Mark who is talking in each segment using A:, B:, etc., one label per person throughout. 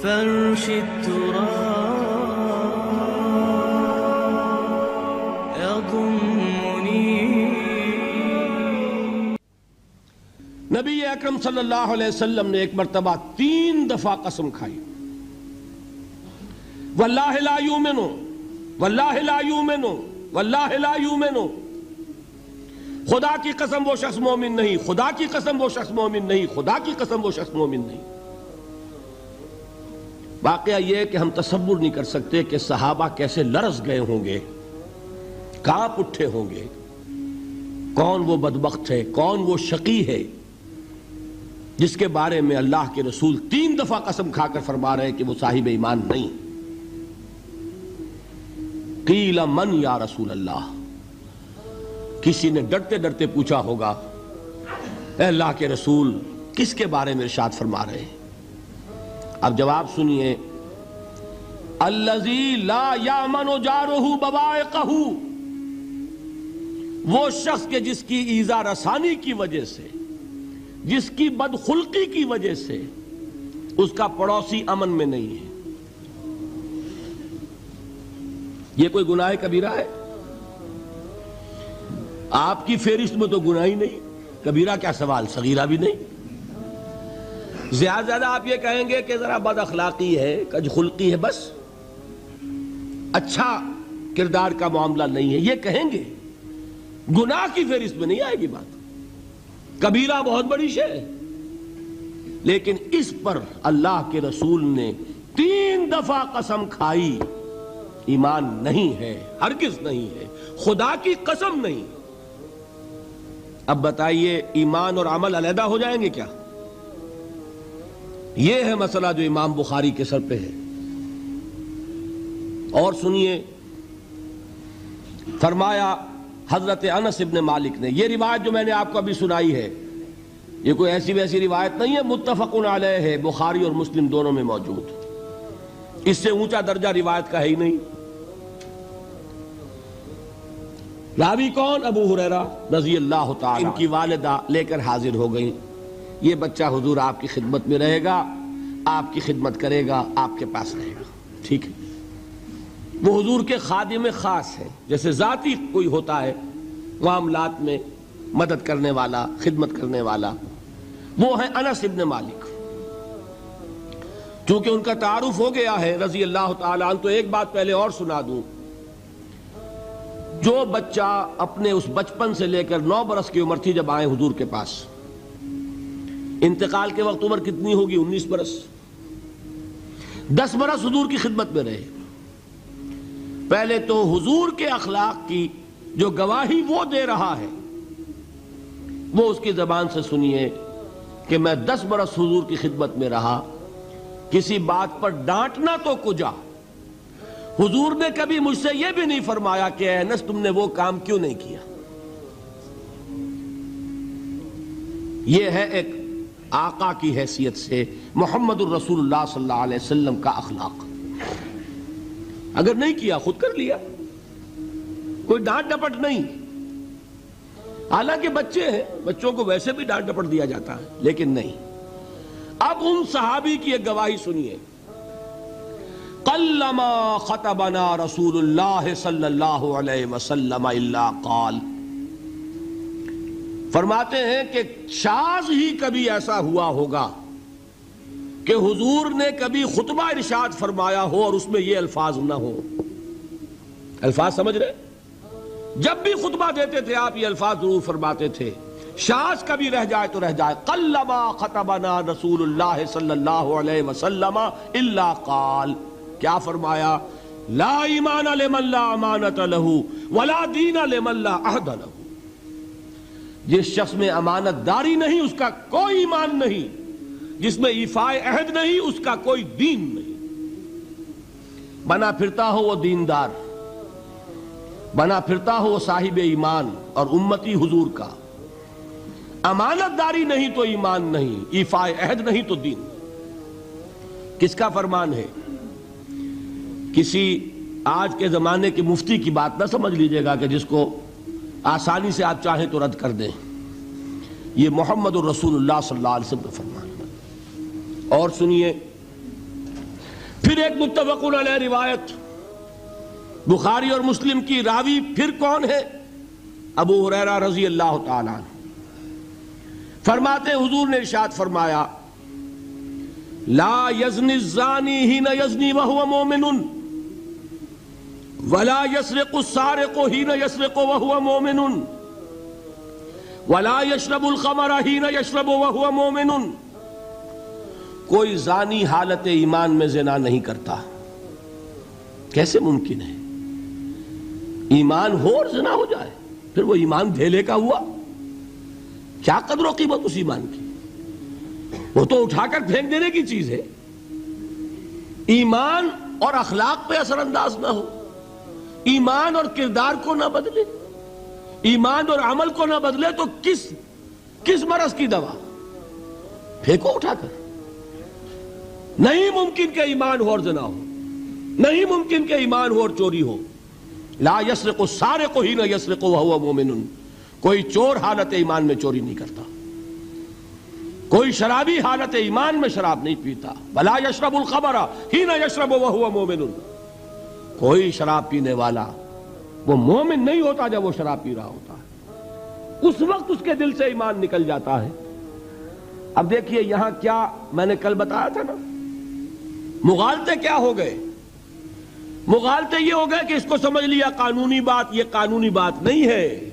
A: فرش التراب يضمني.
B: نبی اکرم صلی اللہ علیہ وسلم نے ایک مرتبہ 3 دفعہ قسم کھائی، واللہ لا یؤمنو، واللہ لا یؤمنو، واللہ لا یؤمنو. خدا کی قسم وہ شخص مومن نہیں، خدا کی قسم وہ شخص مومن نہیں، خدا کی قسم وہ شخص مومن نہیں. واقعہ یہ ہے کہ ہم تصور نہیں کر سکتے کہ صحابہ کیسے لرز گئے ہوں گے، کانپ اٹھے ہوں گے. کون وہ بدبخت ہے، کون وہ شقی ہے جس کے بارے میں اللہ کے رسول 3 دفعہ قسم کھا کر فرما رہے ہیں کہ وہ صاحب ایمان نہیں. قیل من یا رسول اللہ، کسی نے ڈرتے ڈرتے پوچھا ہوگا اے اللہ کے رسول کس کے بارے میں ارشاد فرما رہے ہیں؟ اب جواب سنیے، الذی لا یامن جارہ بوائقہ، وہ شخص کے جس کی ایذا رسانی کی وجہ سے، جس کی بدخلقی کی وجہ سے اس کا پڑوسی امن میں نہیں ہے. یہ کوئی گناہ کبیرہ ہے؟ آپ کی فہرست میں تو گناہ ہی نہیں، کبیرہ کیا سوال، صغیرہ بھی نہیں. زیادہ آپ یہ کہیں گے کہ ذرا بد اخلاقی ہے، کج خلقی ہے، بس اچھا کردار کا معاملہ نہیں ہے، یہ کہیں گے. گناہ کی فہرست میں نہیں آئے گی بات. کبیرہ بہت بڑی شے ہے، لیکن اس پر اللہ کے رسول نے 3 دفعہ قسم کھائی. ایمان نہیں ہے، ہرگز نہیں ہے، خدا کی قسم نہیں. اب بتائیے ایمان اور عمل علیحدہ ہو جائیں گے کیا؟ یہ ہے مسئلہ جو امام بخاری کے سر پہ ہے. اور سنیے، فرمایا حضرت انس ابن مالک نے، یہ روایت جو میں نے آپ کو ابھی سنائی ہے یہ کوئی ایسی ویسی روایت نہیں ہے، متفق علیہ ہے، بخاری اور مسلم دونوں میں موجود. اس سے اونچا درجہ روایت کا ہے ہی نہیں. راوی کون؟ ابو ہریرہ رضی اللہ تعالی. ان کی والدہ لے کر حاضر ہو گئیں، یہ بچہ حضور آپ کی خدمت میں رہے گا، آپ کی خدمت کرے گا، آپ کے پاس رہے گا. ٹھیک ہے. وہ حضور کے خادم خاص ہے، جیسے ذاتی کوئی ہوتا ہے معاملات میں مدد کرنے والا، خدمت کرنے والا. وہ ہیں انس ابن مالک. چونکہ ان کا تعارف ہو گیا ہے رضی اللہ تعالیٰ عنہ، تو ایک بات پہلے اور سنا دوں. جو بچہ اپنے اس بچپن سے لے کر 9 برس کی عمر تھی جب آئے حضور کے پاس، انتقال کے وقت عمر کتنی ہوگی؟ 19 برس. 10 برس حضور کی خدمت میں رہے. پہلے تو حضور کے اخلاق کی جو گواہی وہ دے رہا ہے وہ اس کی زبان سے سنیے کہ میں 10 برس حضور کی خدمت میں رہا، کسی بات پر ڈانٹنا تو کجا. حضور نے کبھی مجھ سے یہ بھی نہیں فرمایا کہ اے انس تم نے وہ کام کیوں نہیں کیا. یہ ہے ایک آقا کی حیثیت سے محمد الرسول اللہ صلی اللہ علیہ وسلم کا اخلاق. اگر نہیں کیا خود کر لیا، کوئی ڈانٹ ڈپٹ نہیں. حالانکہ بچے ہیں، بچوں کو ویسے بھی ڈانٹ ڈپٹ دیا جاتا ہے، لیکن نہیں. اب ان صحابی کی ایک گواہی سنیے. قلما خطبنا رسول اللہ صلی اللہ علیہ وسلم الا قال، فرماتے ہیں کہ شاذ ہی کبھی ایسا ہوا ہوگا کہ حضور نے کبھی خطبہ ارشاد فرمایا ہو اور اس میں یہ الفاظ نہ ہو. الفاظ سمجھ رہے؟ جب بھی خطبہ دیتے تھے آپ یہ الفاظ ضرور فرماتے تھے. شاذ کبھی رہ جائے تو رہ جائے. قلما خطبنا رسول اللہ صلی اللہ علیہ وسلم الا قال، کیا فرمایا؟ لا ایمان لمن لا امانت لہ ولا دین لمن لا عہد لہ. جس شخص میں امانت داری نہیں اس کا کوئی ایمان نہیں، جس میں ایفاء عہد نہیں اس کا کوئی دین نہیں. بنا پھرتا ہو وہ دیندار، بنا پھرتا ہو وہ صاحب ایمان اور امتی حضور کا. امانت داری نہیں تو ایمان نہیں، ایفاء عہد نہیں تو دین. کس کا فرمان ہے؟ کسی آج کے زمانے کے مفتی کی بات نہ سمجھ لیجئے گا کہ جس کو آسانی سے آپ چاہیں تو رد کر دیں. یہ محمد الرسول اللہ صلی اللہ علیہ وسلم کا فرمان ہے. اور سنیے، پھر ایک متفق علیہ روایت بخاری اور مسلم کی، راوی پھر کون ہے؟ ابو ہریرہ رضی اللہ تعالیٰ عنہ فرماتے حضور نے ارشاد فرمایا لا یزنی الزانی حین یزنی وہو مومن ولا یسرق السارق حین یسرق وہو مومن ولا یشرب الخمر حین یشرب وہو مومن۔ کوئی زانی حالت ایمان میں زنا نہیں کرتا۔ کیسے ممکن ہے؟ ایمان ہو اور زنا ہو جائے، پھر وہ ایمان دھیلے کا ہوا؟ کیا قدر و قیمت اس ایمان کی؟ وہ تو اٹھا کر پھینک دینے کی چیز ہے۔ ایمان اور اخلاق پہ اثر انداز نہ ہو، ایمان اور کردار کو نہ بدلے، ایمان اور عمل کو نہ بدلے تو کس مرض کی دوا؟ پھینکو اٹھا کر۔ نہیں ممکن کہ ایمان ہو اور زنا ہو، نہیں ممکن کہ ایمان ہو اور چوری ہو۔ لا یسرق السارق حین یسرق وہو مومن، کوئی چور حالت ایمان میں چوری نہیں کرتا، کوئی شرابی حالت ایمان میں شراب نہیں پیتا۔ ولا یشرب الخمر حین یشرب وہو مومن، کوئی شراب پینے والا وہ مومن نہیں ہوتا جب وہ شراب پی رہا ہوتا ہے، اس وقت اس کے دل سے ایمان نکل جاتا ہے۔ اب دیکھیے یہاں کیا میں نے کل بتایا تھا نا، مغالطے کیا ہو گئے؟ مغالطے یہ ہو گئے کہ اس کو سمجھ لیا قانونی بات، یہ قانونی بات نہیں ہے،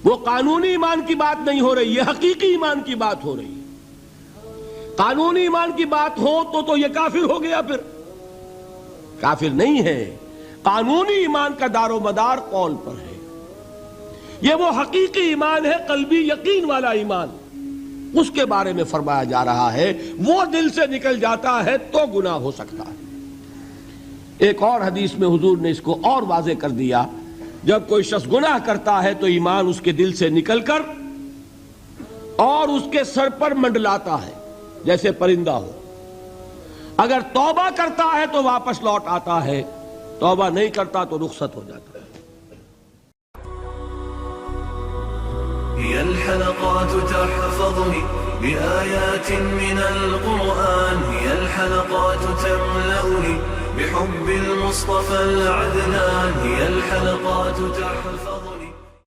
B: وہ قانونی ایمان کی بات نہیں ہو رہی، یہ حقیقی ایمان کی بات ہو رہی۔ قانونی ایمان کی بات ہو تو یہ کافر ہو گیا، پھر کافر نہیں ہے۔ قانونی ایمان کا دار و مدار قول پر ہے، یہ وہ حقیقی ایمان ہے، قلبی یقین والا ایمان، اس کے بارے میں فرمایا جا رہا ہے۔ وہ دل سے نکل جاتا ہے تو گناہ ہو سکتا ہے۔ ایک اور حدیث میں حضور نے اس کو اور واضح کر دیا، جب کوئی شخص گناہ کرتا ہے تو ایمان اس کے دل سے نکل کر اور اس کے سر پر منڈلاتا ہے جیسے پرندہ ہو۔ اگر توبہ کرتا ہے تو واپس لوٹ آتا ہے، توبہ نہیں کرتا تو رخصت ہو جاتا ہے۔
A: هي الحلقات تحفظني بآيات من القرآن، هي الحلقات تملأني بحب المصطفى العدنان، هي الحلقات تحفظني